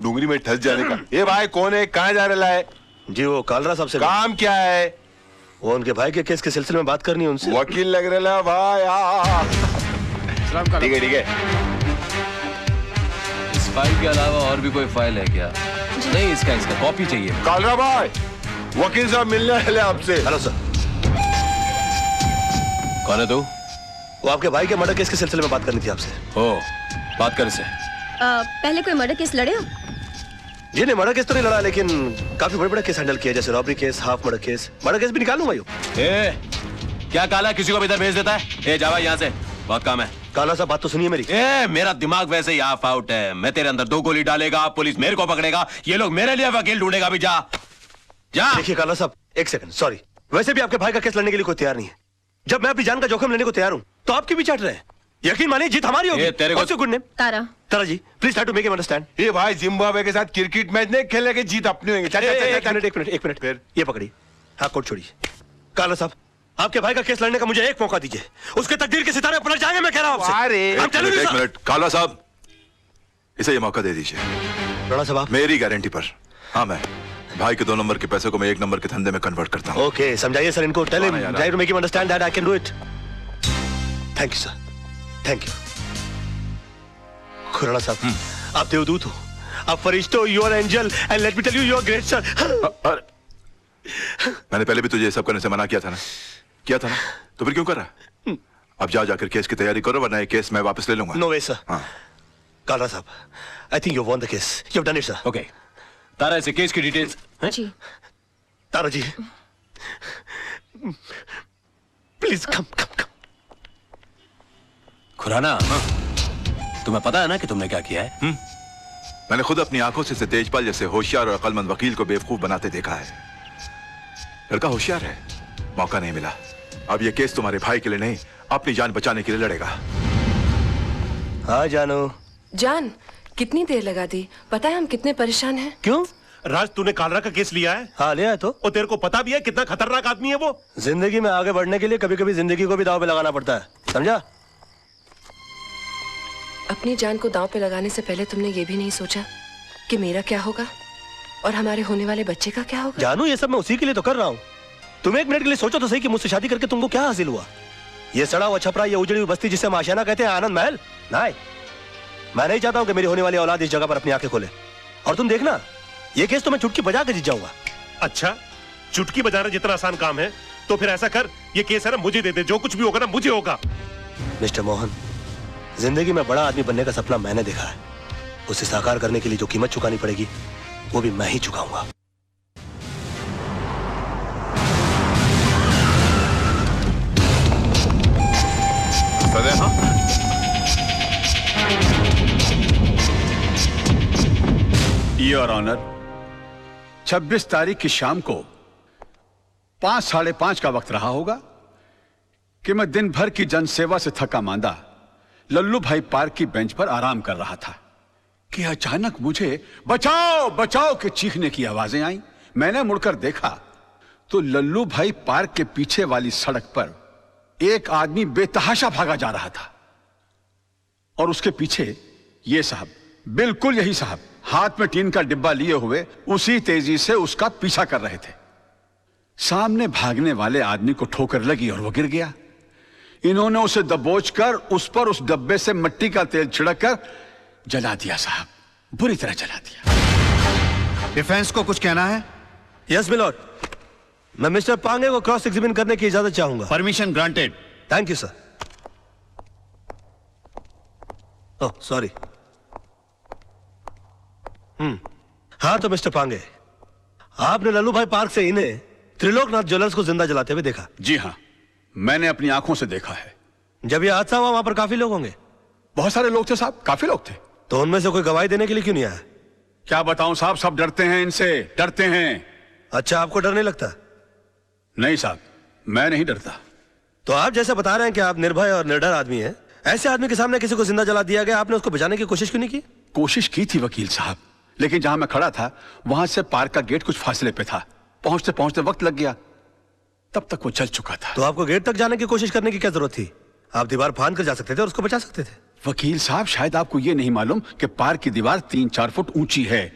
डूंगरी में ठस जाने का। ये भाई कौन है, कहाँ जा रहा है? जी वो कालरा साहब से। काम क्या है? वो उनके भाई के केस के सिलसिले में बात करनी है उनसे। वकील लग रहा है भाई। ठीक है ठीक है। इस फाइल के अलावा और भी कोई फाइल है क्या? नहीं, इसका कॉपी चाहिए। कालरा भाई, वकील साहब मिलने वाले आपसे। Hello sir. कौन है तू? वो आपके भाई के मर्डर केस के सिलसिले में बात करनी थी आपसे। ओ, बात कर इसे। पहले कोई मर्डर केस लड़े हो? जी नहीं, मर्डर केस तो नहीं लड़ा, लेकिन काफी बड़े केस हैंडल किया, जैसे robbery case, half murder case. Murder case भी निकालूंगा यूं। क्या काला किसी को भी इधर भेज देता है? ए जावा यहाँ से, बहुत काम है। काला साहब बात तो सुनिए मेरी। मेरा दिमाग वैसे ही ऑफ आउट है। मैं तेरे अंदर 2 गोली डालेगा, पुलिस मेरे को पकड़ेगा, ये लोग मेरे लिए वकील ढूंढेगा भी। जा जा। देखिए काला साहब, एक सेकंड, सॉरी, वैसे भी आपके भाई का केस लड़ने के लिए कोई तैयार नहीं है। जब मैं अपनी जान का जोखिम लेने को तैयार हूँ तो आपकी भी चाट रहे हैं। यकीन मानिए जीत हमारी होगी। तेरे को good name Tara ji, please try to make him understand. ये भाई जिम्बाब्वे के साथ क्रिकेट मैच नहीं खेलने की, जीत अपनी होगी। एक मिनट फिर ये पकड़िए। हाँ, कोट छोड़िए। काला साहब, आपके भाई का केस लड़ने का मुझे एक मौका दीजिए, उसके तकदीर के सितारे पलट जाएंगे, मैं कह रहा हूँ आपसे। एक मिनट काला साहब, इसे ये मौका दे दीजिए। राणा साहब, मेरी गारंटी पर। हाँ, मैं भाई के 2 नंबर के पैसे को मैं 1 नंबर के धंधे में कन्वर्ट करता हूँ। ओके, समझाइए सर इनको। Tell him, try to make him understand that I can do it. Thank you sir, thank you. Khurana साहब, आप देवदूत हो, आप फरिश्ते हो, you are angel, and let me tell you, you are great sir. मैंने पहले भी तुझे ये सब करने से मना किया था ना? तो फिर क्यों कर रहा? अब जाकर केस की तैयारी करो, वरना ये केस मैं वापस ले लूंगा। नो वे सर। कालरा साहब, I think you won the case, you have done it sir. Okay, Tara इसे केस की डिटेल्स। जी Tara ji, please come come come. Khurana, तुम्हें पता है ना कि तुमने क्या किया है? मैंने खुद अपनी आंखों से तेजपाल जैसे होशियार और अक्लमंद वकील को बेवकूफ बनाते देखा है। लड़का होशियार है, मौका नहीं मिला। अब ये केस तुम्हारे भाई के लिए नहीं, अपनी जान बचाने के लिए लड़ेगा। हाँ जानो। जान, कितनी देर लगा दी? पता है हम कितने परेशान हैं। क्यों? राज, तूने कालरा का केस लिया है? हाँ लिया है। तो और तेरे को पता भी है कितना खतरनाक आदमी है वो? जिंदगी में आगे बढ़ने के लिए कभी कभी जिंदगी को भी दांव पे लगाना पड़ता है, समझा? अपनी जान को दांव पे लगाने से पहले तुमने ये भी नहीं सोचा कि मेरा क्या होगा और हमारे होने वाले बच्चे का क्या होगा? जानू, ये सब मैं उसी के लिए तो कर रहा हूँ। तुम एक मिनट के लिए सोचो तो सही कि मुझसे शादी करके तुमको क्या हासिल हुआ? ये सड़ा हुआ छपरा, ये उजड़ी हुई बस्ती जिसे हम आशियाना कहते हैं, आनंद महल? नहीं, मैं नहीं चाहता हूँ कि मेरी होने वाली औलाद इस जगह पर अपनी आंखें खोले। और तुम देखना, ये केस तो मैं चुटकी बजा के जीत जाऊंगा। अच्छा, चुटकी बजाना जितना आसान काम है तो फिर ऐसा कर, ये केस है ना मुझे दे दे, जो कुछ भी होगा ना मुझे होगा। मिस्टर मोहन, जिंदगी में बड़ा आदमी बनने का सपना मैंने देखा है। उसे साकार करने के लिए जो कीमत चुकानी पड़ेगी वो भी मैं ही चुकाऊंगा। योर ऑनर, 26 तारीख की शाम को 5, 5:30 का वक्त रहा होगा कि मैं दिन भर की जनसेवा से थका मांदा लल्लू भाई पार्क की बेंच पर आराम कर रहा था कि अचानक मुझे बचाओ बचाओ के चीखने की आवाजें आई। मैंने मुड़कर देखा तो लल्लू भाई पार्क के पीछे वाली सड़क पर एक आदमी बेतहाशा भागा जा रहा था और उसके पीछे ये साहब, बिल्कुल यही साहब, हाथ में टीन का डिब्बा लिए हुए उसी तेजी से उसका पीछा कर रहे थे। सामने भागने वाले आदमी को ठोकर लगी और वो गिर गया। इन्होंने उसे दबोचकर उस पर उस डब्बे से मिट्टी का तेल छिड़ककर जला दिया साहब, बुरी तरह जला दिया। डिफेंस को कुछ कहना है? यस मिलॉर्ड, मैं मिस्टर पांगे को क्रॉस एग्जामिन करने की इजाजत चाहूंगा। Permission granted. Thank you sir. Oh sorry. हाँ तो मिस्टर पांगे, आपने लल्लू भाई पार्क से इन्हें त्रिलोकनाथ ज्वेलर्स को जिंदा जलाते हुए देखा? जी हाँ, मैंने अपनी आंखों से देखा है। जब यह हादसा हुआ वहां पर काफी लोग होंगे? बहुत सारे लोग थे साहब, काफी लोग थे। तो उनमें से कोई गवाही देने के लिए क्यों नहीं आया? क्या बताऊं साहब, सब डरते हैं इनसे, डरते हैं। अच्छा, आपको डर नहीं लगता? नहीं साहब, मैं नहीं डरता। तो आप जैसे बता रहे हैं कि आप निर्भय और निडर आदमी हैं, ऐसे आदमी के सामने किसी को जिंदा जला दिया गया, आपने उसको बचाने की कोशिश क्यों नहीं की? कोशिश की थी वकील साहब, लेकिन जहां मैं खड़ा था वहां से पार्क का गेट कुछ फासले पे था। पहुंचते पहुंचते वक्त लग गया, तब तक वो चल चुका था। तो आपको गेट तक जाने की कोशिश करने की क्या जरूरत थी? आप दीवार फांद कर जा सकते थे और उसको बचा सकते थे। वकील साहब, शायद आपको यह नहीं मालूम कि पार्क की दीवार 3-4 फुट ऊंची है।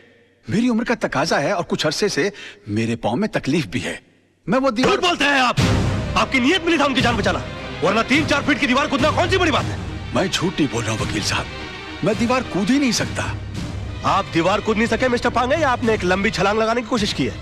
मेरी उम्र का तकाजा है और कुछ अरसे से मेरे पांव में तकलीफ भी है। मैं वो दीवार... झूठ बोलते हैं आप। आपकी नीयत मिली था उनकी जान बचाना, वरना 3-4 फीट की दीवार कूदना कौन सी बड़ी बात है? मैं झूठ नहीं बोल रहा हूं वकील साहब, मैं दीवार कूद ही नहीं सकता। आप दीवार कूद नहीं सके मिस्टर पांगे, या आपने एक लंबी छलांग लगाने की कोशिश की है?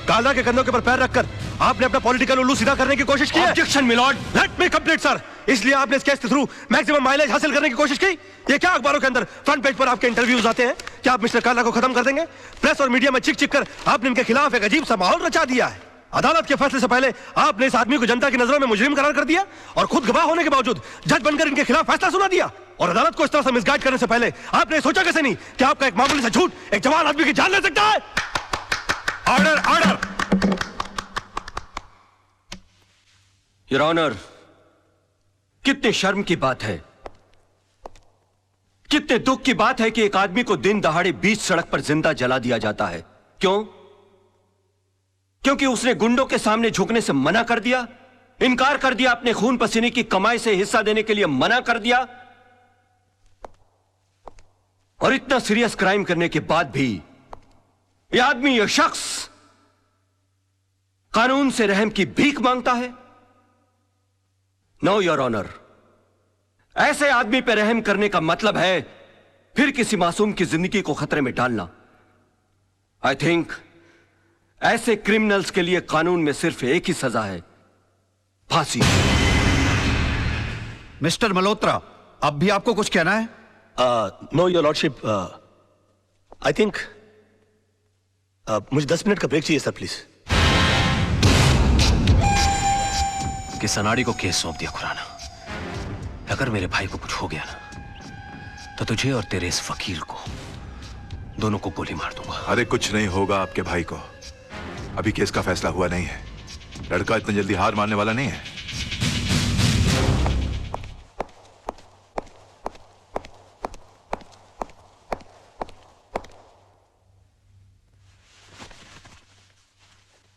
काला के कंधों के ऊपर पैर रखकर आपने अपना पॉलिटिकल उल्लू सीधा करने की कोशिश की है? Objection milord. Let me complete sir. इसलिए आपने इस केस के थ्रू मैक्सिमम माइलेज हासिल करने की कोशिश की? ये क्या अखबारों के अंदर फ्रंट पेज पर आपके इंटरव्यूज आते हैं? क्या आप मिस्टर काला को खत्म कर देंगे? प्रेस और मीडिया में चिक चिक कर आपने इनके खिलाफ एक अजीब सा माहौल रचा दिया है। अदालत के फैसले से पहले आपने इस आदमी को जनता की नजरों में मुजरिम करार कर दिया और खुद गवाह होने के बावजूद जज बनकर इनके खिलाफ फैसला सुना दिया। और अदालत को इस तरह से मिसगाइड करने से पहले आपने सोचा कैसे नहीं कि आपका एक मामूली सा झूठ एक जवान आदमी की जान ले सकता है? Order, order. योर ऑनर, कितने शर्म की बात है, कितने दुख की बात है कि एक आदमी को दिन दहाड़े बीच सड़क पर जिंदा जला दिया जाता है। क्यों? क्योंकि उसने गुंडों के सामने झुकने से मना कर दिया, इनकार कर दिया, अपने खून पसीने की कमाई से हिस्सा देने के लिए मना कर दिया। और इतना सीरियस क्राइम करने के बाद भी यह आदमी, यह शख्स कानून से रहम की भीख मांगता है। नो योर ऑनर, ऐसे आदमी पर रहम करने का मतलब है फिर किसी मासूम की जिंदगी को खतरे में डालना। आई थिंक ऐसे क्रिमिनल्स के लिए कानून में सिर्फ एक ही सजा है, फांसी। मिस्टर मल्होत्रा, अब भी आपको कुछ कहना है? Know your lordship, I think मुझे 10 मिनट का ब्रेक चाहिए सर, प्लीज। कि सनाडी को केस सौंप दिया खुराना। अगर मेरे भाई को कुछ हो गया ना, तो तुझे और तेरे इस वकील को दोनों को गोली मार दूंगा। अरे कुछ नहीं होगा आपके भाई को, अभी केस का फैसला हुआ नहीं है। लड़का इतनी जल्दी हार मानने वाला नहीं है।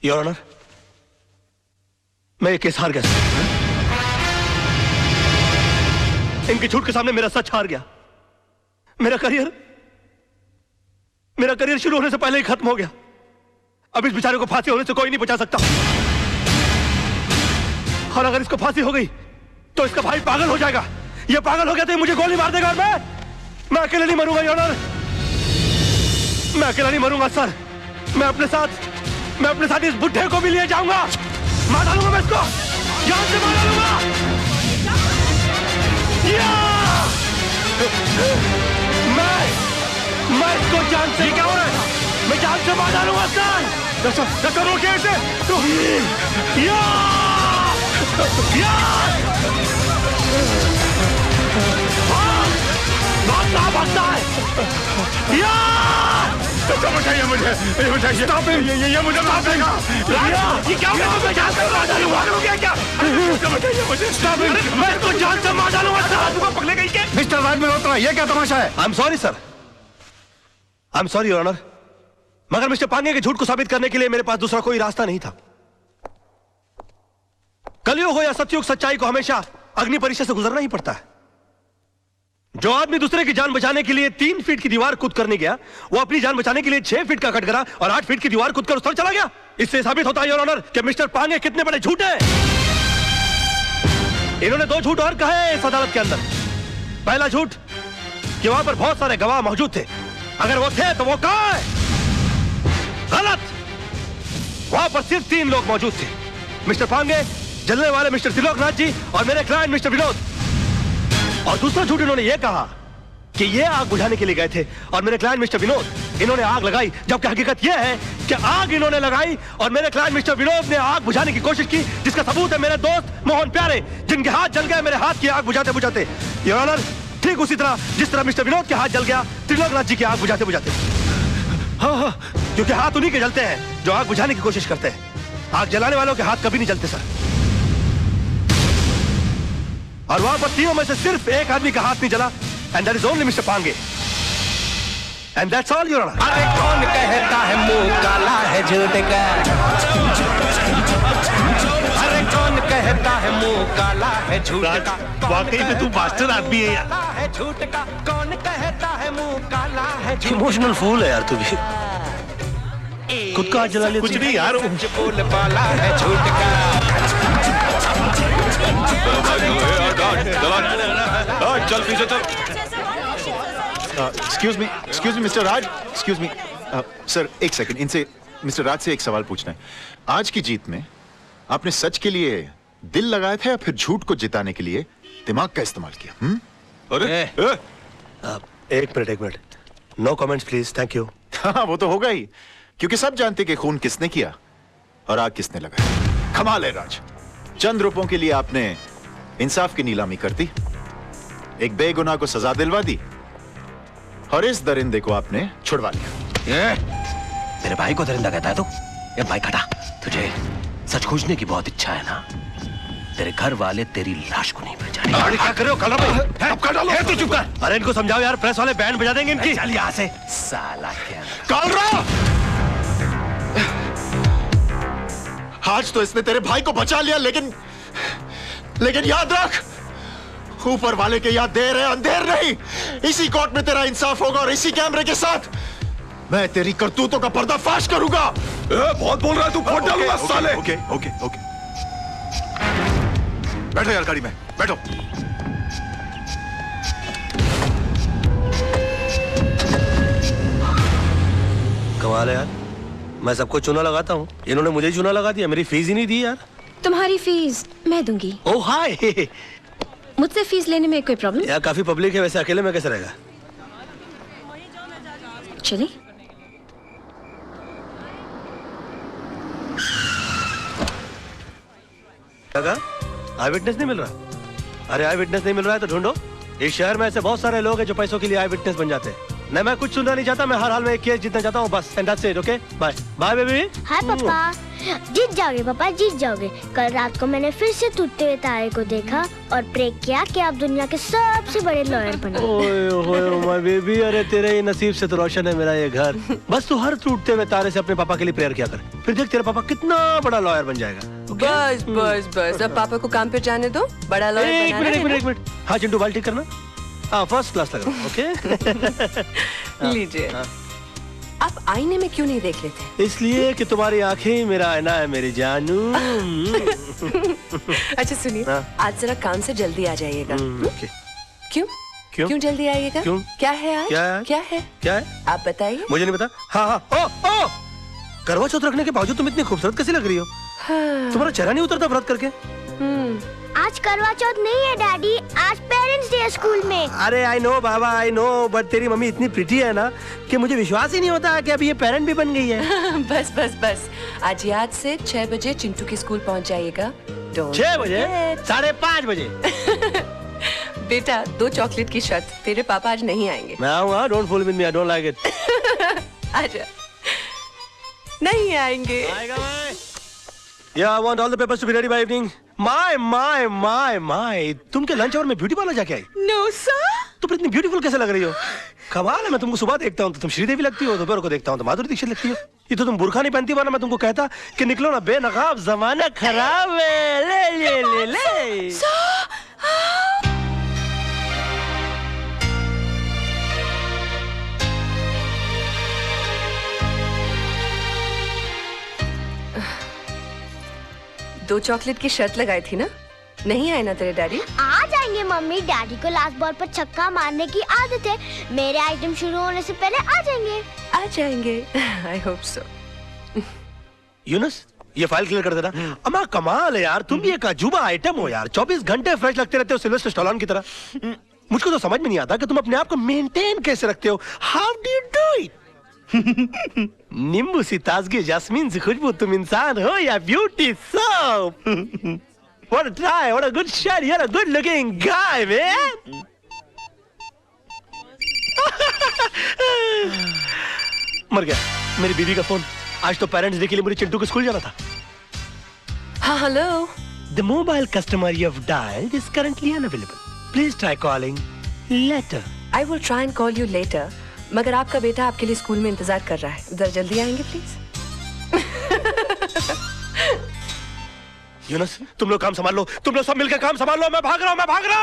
योर ऑनर, मैं ये केस हार गया। इनके झूठ के सामने मेरा सच हार गया। मेरा करियर शुरू होने से पहले ही खत्म हो गया। अब इस बेचारे को फांसी होने से कोई नहीं बचा सकता। और अगर इसको फांसी हो गई तो इसका भाई पागल हो जाएगा। ये पागल हो गया तो ये मुझे गोली मार देगा और मैं अकेले नहीं मरूंगा योर ऑनर। मैं अकेला नहीं मरूंगा सर। मैं अपने साथ इस बुढ़े को भी लिए जाऊंगा। मार डालूंगा मैं इसको, जान से मार डालूंगा। मैं इसको जान से, क्या हो रहा है? मैं जान से मार डालूंगा सर। रोकिए इसे। भागता है। बताइए मुझे, ये मुझे मार देगा। ये क्या होगा? मैं जान से मार डालूंगा। क्या? बताइए मुझे। मैं इसको जान से मार डालूंगा सर। पकड़े गई के? मिस्टर राज मल्होत्रा, ये क्या तमाशा है? I am sorry sir, I am sorry your honour, मगर मिस्टर पांगे के झूठ को साबित करने के लिए मेरे पास दूसरा कोई रास्ता नहीं था। कलयुग हो या सतयुग, सच्चाई को हमेशा अग्नि परीक्षा से गुजरना ही पड़ता है। जो आदमी दूसरे की जान बचाने के लिए 3 फीट की दीवार कूद करने गया, वो अपनी जान बचाने के लिए 6 फीट का कटघरा और 8 फीट की दीवार कूद कर उस तरफ चला गया। इससे साबित होता है योर ऑनर कि मिस्टर पांगे कितने बड़े झूठ हैं। इन्होंने 2 झूठ और कहे इस अदालत के अंदर। पहला झूठ कि वहां पर बहुत सारे गवाह मौजूद थे। अगर वो थे तो वो कहां है? गलत। वहां पर सिर्फ 3 लोग मौजूद थे, मिस्टर पांगे, जलने वाले मिस्टर त्रिलोकनाथ जी और मेरे क्लाइंट मिस्टर विनोद। और दूसरा झूठ इन्होंने यह कहा कि ये आग बुझाने के लिए गए थे और मेरे क्लाइंट मिस्टर विनोद इन्होंने आग लगाई, जबकि हकीकत यह है कि आग इन्होंने लगाई और मेरे क्लाइंट मिस्टर विनोद ने आग बुझाने की कोशिश की, जिसका सबूत है मेरे दोस्त मोहन प्यारे, जिनके हाथ जल गए मेरे हाथ की आग बुझाते बुझाते। योर ऑनर, ठीक उसी तरह जिस तरह मिस्टर विनोद के हाथ जल गया त्रिलोकनाथ जी की आग बुझाते बुझाते। हाँ, क्योंकि हाथ उन्हीं के जलते हैं जो आग बुझाने की कोशिश करते हैं। आग जलाने वालों के हाथ कभी नहीं जलते सर। और वहां पर तीनों में से सिर्फ एक आदमी का हाथ नहीं जला, and that is only mister Pange, and that's all your honour. अरे कौन कहता है मुंह काला है झूठ का? अरे कौन कहता है मुंह काला है झूठ राज, का, वाकई में तू मास्टर आदमी है यार। काला है झूठ का, कौन कहता है मुंह काला है झूठ। इमोशनल फूल है यार तू भी, खुद का हाथ जला लिया। कुछ नहीं यार, बोल पाला है झूठ का। चल पीछे चल। एक्सक्यूज मी मिस्टर राज, एक्सक्यूज मी सर, एक सेकंड, इनसे मिस्टर राज से एक सवाल पूछना है। आज की जीत में आपने सच के लिए दिल लगाया था या फिर झूठ को जिताने के लिए दिमाग का इस्तेमाल किया? अरे एक minute, no comments please, thank you. हाँ, वो तो होगा ही, क्योंकि सब जानते कि खून किसने किया और आग किसने लगाया। कमाल है राज, चंद रुपयों के लिए आपने इंसाफ की नीलामी कर दी, एक बेगुनाह को सजा दिलवा दी और इस दरिंदे को आपने छुड़वा लिया। मेरे भाई को दरिंदा कहता है तू? ये भाई खटा, तुझे सच खोजने की बहुत इच्छा है ना? तेरे घर वाले तेरी लाश को नहीं पहचानेंगे। अरे क्या कर रहे हो कलर भाई? अब कर डालो। तू चुप कर। अरे इनको समझाओ यार, प्रेस वाले बैंड बजा देंगे इनकी। चल यहाँ से साला। क्या आज तो इसने तेरे भाई को बचा लिया, लेकिन याद रख, ऊपर वाले के याद देर है अंधेर नहीं। इसी कोर्ट में तेरा इंसाफ होगा और इसी कैमरे के साथ मैं तेरी करतूतों का पर्दाफाश करूंगा। बहुत बोल रहा है तू, फोड़ डालूंगा साले। ओके। बैठो यार गाड़ी में, बैठो। कमाल है यार, मैं सबको चूना लगाता हूँ, इन्होंने मुझे चूना लगा दिया, मेरी फीस ही नहीं दी यार। तुम्हारी फीस मैं दूंगी। ओह हाय। मुझसे फीस लेने में कोई प्रॉब्लम? यार काफी पब्लिक है, वैसे अकेले में कैसे रहेगा? चलिए। आई विटनेस नहीं मिल रहा? अरे आई विटनेस नहीं मिल रहा है तो ढूंढो। इस शहर में ऐसे बहुत सारे लोग हैं जो पैसों के लिए आई विटनेस बन जाते हैं। नहीं, मैं कुछ सुनना नहीं चाहता, मैं हर हाल में एक केस जीतना चाहता हूँ बस। And that's it, okay? Bye bye baby. Hi papa. जीत जाओगे पापा, जीत जाओगे। कल रात को मैंने फिर से टूटते हुए तारे को देखा और प्रे किया कि आप दुनिया के सबसे बड़े लॉयर बनो। ओए माय बेबी, अरे तेरे ही नसीब से तो रोशन है मेरा ये घर। बस तू हर टूटते हुए तारे से अपने पापा के लिए प्रेयर किया कर, फिर देख तेरा पापा कितना बड़ा लॉयर बन जाएगा। बस अब पापा को काम पे जाने दो, बड़ा लॉयर बनाना है। एक मिनट। हाँ चिंटू, बाल्टी करना। हाँ फर्स्ट क्लास लगा, ओके? लीजिए। आप आईने में क्यों नहीं देख लेते? इसलिए कि तुम्हारी आंखें मेरा आईना है मेरी जानू। अच्छा सुनिए, आज जरा काम से जल्दी आ जाइएगा। ओके। क्यों जल्दी आइएगा? क्यों? क्या है आज? क्या है? आप बताइए। मुझे नहीं पता। हाँ। ओ करवा चौथ रखने के बावजूद तुम इतनी खूबसूरत कैसे लग रही हो? तुम्हारा चेहरा नहीं उतरता व्रत करके? आज करवा चौथ नहीं है डैडी, आज पेरेंट्स डे स्कूल में। अरे I know Baba, I know, but तेरी मम्मी इतनी प्रिटी है ना कि मुझे विश्वास ही नहीं होता कि अभी ये पेरेंट भी बन गई है। बस आज याद से 6 बजे चिंटू के स्कूल पहुंच जाइएगा। 6 बजे? 5:30 बजे? बेटा 2 चॉकलेट की शर्त, तेरे पापा आज नहीं आएंगे। मैं आऊंगा, don't fool with me, I don't like it. आजा। नहीं आएंगे। आएगा मैं। Yeah, I want all the papers to be ready by evening. My. तुम क्या लंच आवर में ब्यूटी पार्लर जाके आई? No sir. तुम इतनी ब्यूटीफुल कैसे लग रही हो? कमाल है, मैं तुमको सुबह देखता हूँ तो तुम श्रीदेवी लगती हो, दोपहर को देखता हूँ तो माधुरी दीक्षित लगती हो। ये तो तुम बुर्खा नहीं पहनती, वरना मैं तुमको कहता कि निकलो ना बेनकाब, जमाना खराब है। ले। दो चॉकलेट की शर्त लगाई थी ना? नहीं आए ना तेरे डैडी? आ जाएंगे मम्मी, डैडी को लास्ट बॉल पर छक्का मारने की आदत है। मेरे आइटम शुरू होने से पहले आ जाएंगे। I hope so. यूनुस, ये फाइल क्लियर कर देना। अम्मा कमाल है यार, तुम भी एक अजूबा आइटम हो यार, 24 घंटे फ्रेश लगते रहते हो सिल्वेस्टर स्टैलोन की तरह। मुझको तो समझ में नहीं आता कि तुम अपने आप को मेंटेन कैसे रखते हो। How do you do it? नींबू सी ताजगी, जैस्मीन सी खुशबू, तुम इंसान हो या beauty soap? What a try, what a good shot, you're a good looking guy, man. मर गया मेरी बीवी का फोन। आज तो पेरेंट्स डे के लिए मुझे चिंटू को स्कूल जाना था। हाँ hello. The mobile customer you have dialed is currently unavailable. Please try calling later. I will try and call you later. मगर आपका बेटा आपके लिए स्कूल में इंतजार कर रहा है, जरा जल्दी आएंगे प्लीज। यूनुस, तुम लोग काम संभाल लो, तुम लोग सब मिलकर काम संभाल लो, मैं भाग रहा हूँ, मैं भाग रहा हूँ।